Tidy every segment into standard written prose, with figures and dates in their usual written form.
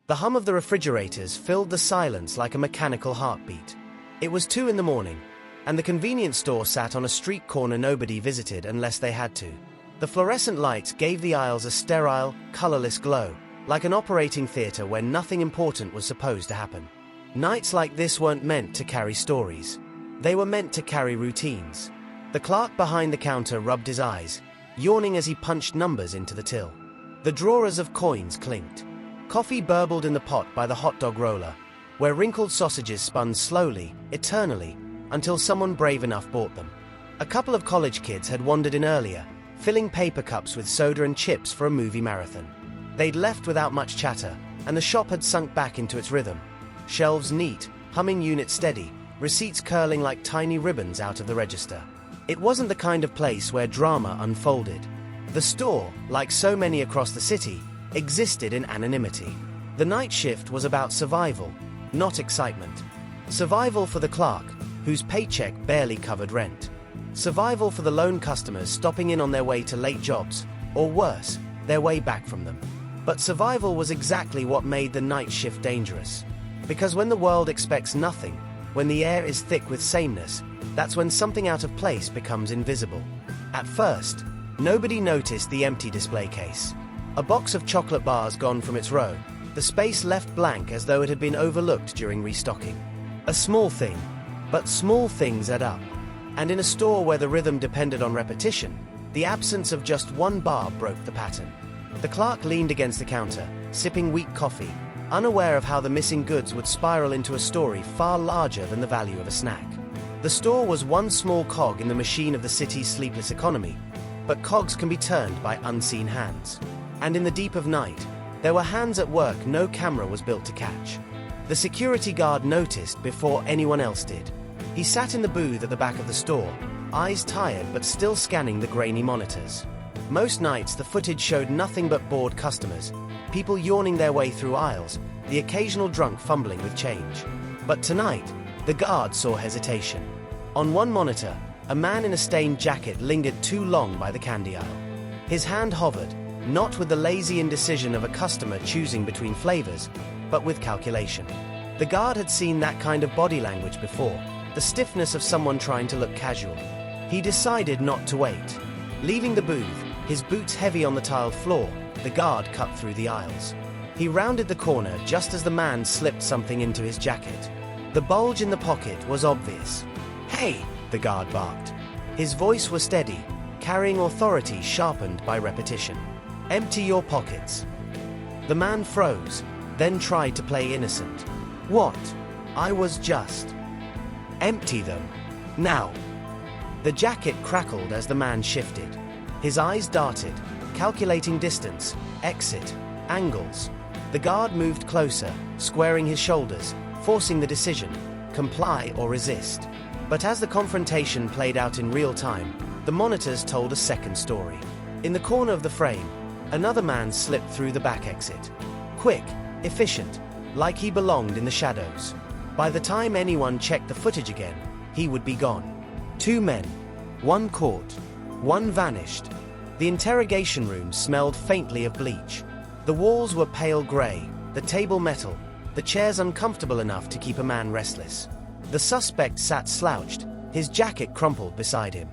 The hum of the refrigerators filled the silence like a mechanical heartbeat. It was 2 in the morning, and the convenience store sat on a street corner nobody visited unless they had to. The fluorescent lights gave the aisles a sterile, colorless glow, like an operating theater where nothing important was supposed to happen. Nights like this weren't meant to carry stories. They were meant to carry routines. The clerk behind the counter rubbed his eyes, yawning as he punched numbers into the till. The drawers of coins clinked. Coffee burbled in the pot by the hot dog roller, where wrinkled sausages spun slowly, eternally, until someone brave enough bought them. A couple of college kids had wandered in earlier, filling paper cups with soda and chips for a movie marathon. They'd left without much chatter, and the shop had sunk back into its rhythm. Shelves neat, humming units steady, receipts curling like tiny ribbons out of the register. It wasn't the kind of place where drama unfolded. The store, like so many across the city, existed in anonymity. The night shift was about survival, not excitement. Survival for the clerk, whose paycheck barely covered rent. Survival for the lone customers stopping in on their way to late jobs, or worse, their way back from them. But survival was exactly what made the night shift dangerous. Because when the world expects nothing, when the air is thick with sameness, that's when something out of place becomes invisible. At first, nobody noticed the empty display case. A box of chocolate bars gone from its row, the space left blank as though it had been overlooked during restocking. A small thing, but small things add up. And in a store where the rhythm depended on repetition, the absence of just one bar broke the pattern. The clerk leaned against the counter, sipping weak coffee, unaware of how the missing goods would spiral into a story far larger than the value of a snack. The store was one small cog in the machine of the city's sleepless economy, but cogs can be turned by unseen hands. And in the deep of night, there were hands at work no camera was built to catch. The security guard noticed before anyone else did. He sat in the booth at the back of the store, eyes tired but still scanning the grainy monitors. Most nights the footage showed nothing but bored customers, people yawning their way through aisles, the occasional drunk fumbling with change. But tonight, the guard saw hesitation. On one monitor, a man in a stained jacket lingered too long by the candy aisle. His hand hovered, not with the lazy indecision of a customer choosing between flavors, but with calculation. The guard had seen that kind of body language before, the stiffness of someone trying to look casual. He decided not to wait. Leaving the booth, his boots heavy on the tiled floor, the guard cut through the aisles. He rounded the corner just as the man slipped something into his jacket. The bulge in the pocket was obvious. "Hey!" the guard barked. His voice was steady, carrying authority sharpened by repetition. "Empty your pockets." The man froze, then tried to play innocent. "What? I was just..." "Empty them. Now." The jacket crackled as the man shifted. His eyes darted, calculating distance, exit, angles. The guard moved closer, squaring his shoulders, forcing the decision, comply or resist. But as the confrontation played out in real time, the monitors told a second story. In the corner of the frame, another man slipped through the back exit. Quick, efficient, like he belonged in the shadows. By the time anyone checked the footage again, he would be gone. 2 men, one caught, one vanished. The interrogation room smelled faintly of bleach. The walls were pale gray, the table metal, the chairs uncomfortable enough to keep a man restless. The suspect sat slouched, his jacket crumpled beside him.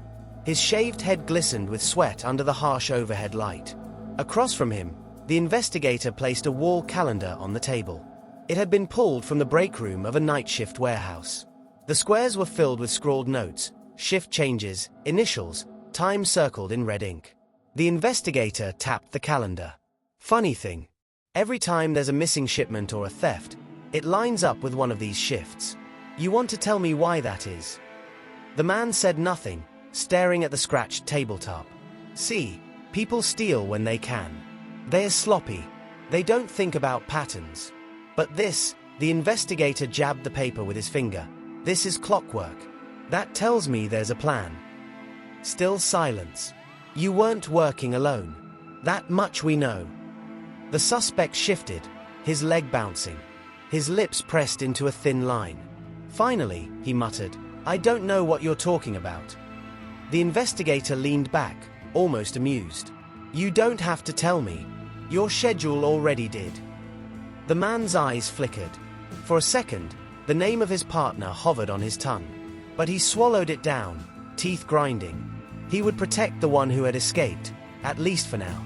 His shaved head glistened with sweat under the harsh overhead light. Across from him, the investigator placed a wall calendar on the table. It had been pulled from the break room of a night shift warehouse. The squares were filled with scrawled notes, shift changes, initials, time circled in red ink. The investigator tapped the calendar. Funny thing, every time there's a missing shipment or a theft, it lines up with one of these shifts. You want to tell me why that is? The man said nothing, staring at the scratched tabletop. See, people steal when they can. They're sloppy. They don't think about patterns. But this, the investigator jabbed the paper with his finger. This is clockwork. That tells me there's a plan. Still silence. You weren't working alone. That much we know. The suspect shifted, his leg bouncing, his lips pressed into a thin line. Finally, he muttered, "I don't know what you're talking about." The investigator leaned back, almost amused. "You don't have to tell me. Your schedule already did." The man's eyes flickered. For a second, the name of his partner hovered on his tongue. But he swallowed it down, teeth grinding. He would protect the one who had escaped, at least for now.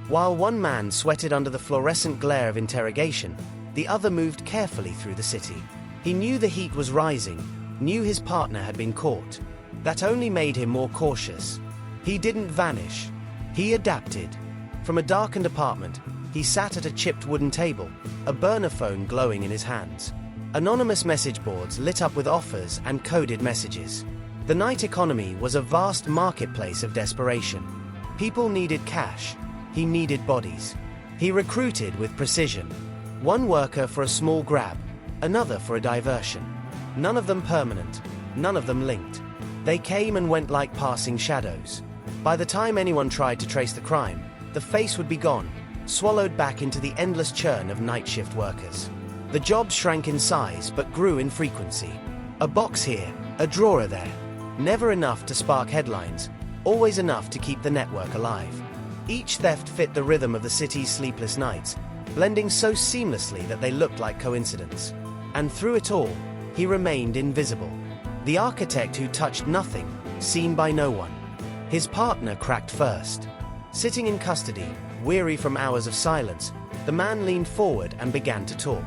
While one man sweated under the fluorescent glare of interrogation, the other moved carefully through the city. He knew the heat was rising, knew his partner had been caught. That only made him more cautious. He didn't vanish. He adapted. From a darkened apartment, he sat at a chipped wooden table, a burner phone glowing in his hands. Anonymous message boards lit up with offers and coded messages. The night economy was a vast marketplace of desperation. People needed cash. He needed bodies. He recruited with precision. One worker for a small grab, another for a diversion. None of them permanent, none of them linked. They came and went like passing shadows. By the time anyone tried to trace the crime, the face would be gone, swallowed back into the endless churn of night shift workers. The jobs shrank in size but grew in frequency. A box here, a drawer there. Never enough to spark headlines, always enough to keep the network alive. Each theft fit the rhythm of the city's sleepless nights, blending so seamlessly that they looked like coincidence. And through it all, he remained invisible. The architect who touched nothing, seen by no one. His partner cracked first. Sitting in custody, weary from hours of silence, the man leaned forward and began to talk.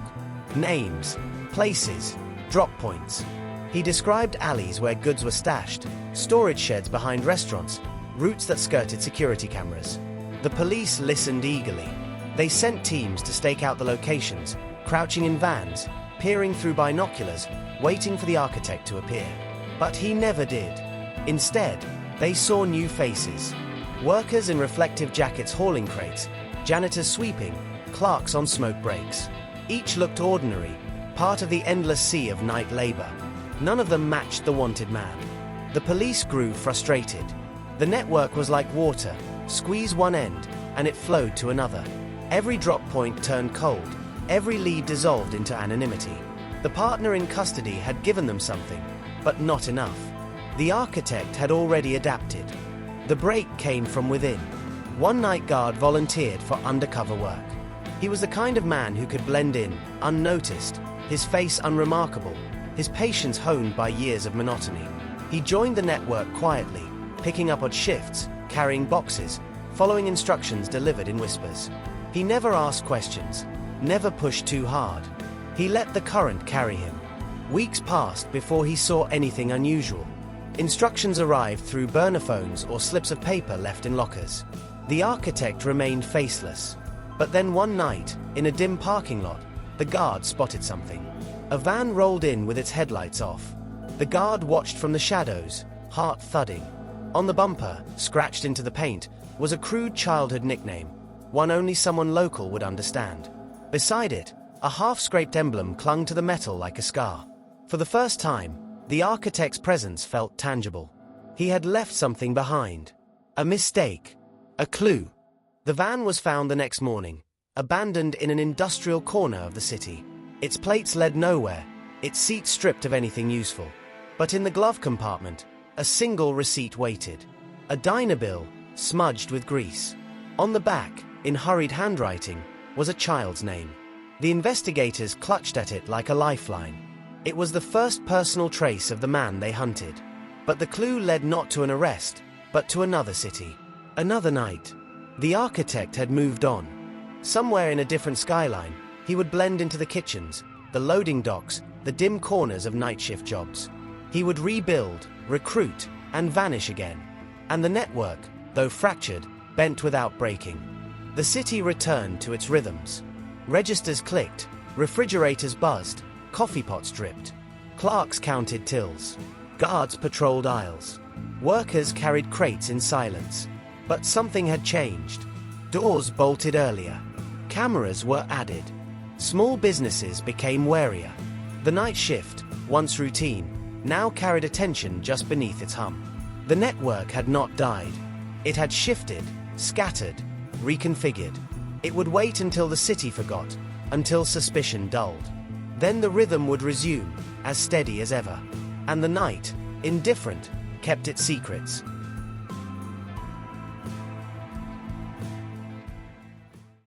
Names, places, drop points. He described alleys where goods were stashed, storage sheds behind restaurants, routes that skirted security cameras. The police listened eagerly. They sent teams to stake out the locations, crouching in vans, peering through binoculars, waiting for the architect to appear. But he never did. Instead, they saw new faces. Workers in reflective jackets hauling crates, janitors sweeping, clerks on smoke breaks. Each looked ordinary, part of the endless sea of night labor. None of them matched the wanted man. The police grew frustrated. The network was like water, squeeze one end, and it flowed to another. Every drop point turned cold, every lead dissolved into anonymity. The partner in custody had given them something, but not enough. The architect had already adapted. The break came from within. One night guard volunteered for undercover work. He was the kind of man who could blend in, unnoticed, his face unremarkable, his patience honed by years of monotony. He joined the network quietly, picking up odd shifts, carrying boxes, following instructions delivered in whispers. He never asked questions, never pushed too hard. He let the current carry him. Weeks passed before he saw anything unusual. Instructions arrived through burner phones or slips of paper left in lockers. The architect remained faceless. But then one night, in a dim parking lot, the guard spotted something. A van rolled in with its headlights off. The guard watched from the shadows, heart thudding. On the bumper, scratched into the paint, was a crude childhood nickname, one only someone local would understand. Beside it, a half-scraped emblem clung to the metal like a scar. For the first time, the architect's presence felt tangible. He had left something behind. A mistake. A clue. The van was found the next morning, abandoned in an industrial corner of the city. Its plates led nowhere, its seats stripped of anything useful. But in the glove compartment, a single receipt waited. A diner bill, smudged with grease. On the back, in hurried handwriting, was a child's name. The investigators clutched at it like a lifeline. It was the first personal trace of the man they hunted. But the clue led not to an arrest, but to another city. Another night. The architect had moved on. Somewhere in a different skyline, he would blend into the kitchens, the loading docks, the dim corners of night shift jobs. He would rebuild, recruit, and vanish again. And the network, though fractured, bent without breaking. The city returned to its rhythms. Registers clicked, refrigerators buzzed, coffee pots dripped. Clerks counted tills. Guards patrolled aisles. Workers carried crates in silence. But something had changed. Doors bolted earlier. Cameras were added. Small businesses became warier. The night shift, once routine, now carried attention just beneath its hum. The network had not died. It had shifted, scattered, reconfigured. It would wait until the city forgot, until suspicion dulled. Then the rhythm would resume, as steady as ever. And the night, indifferent, kept its secrets.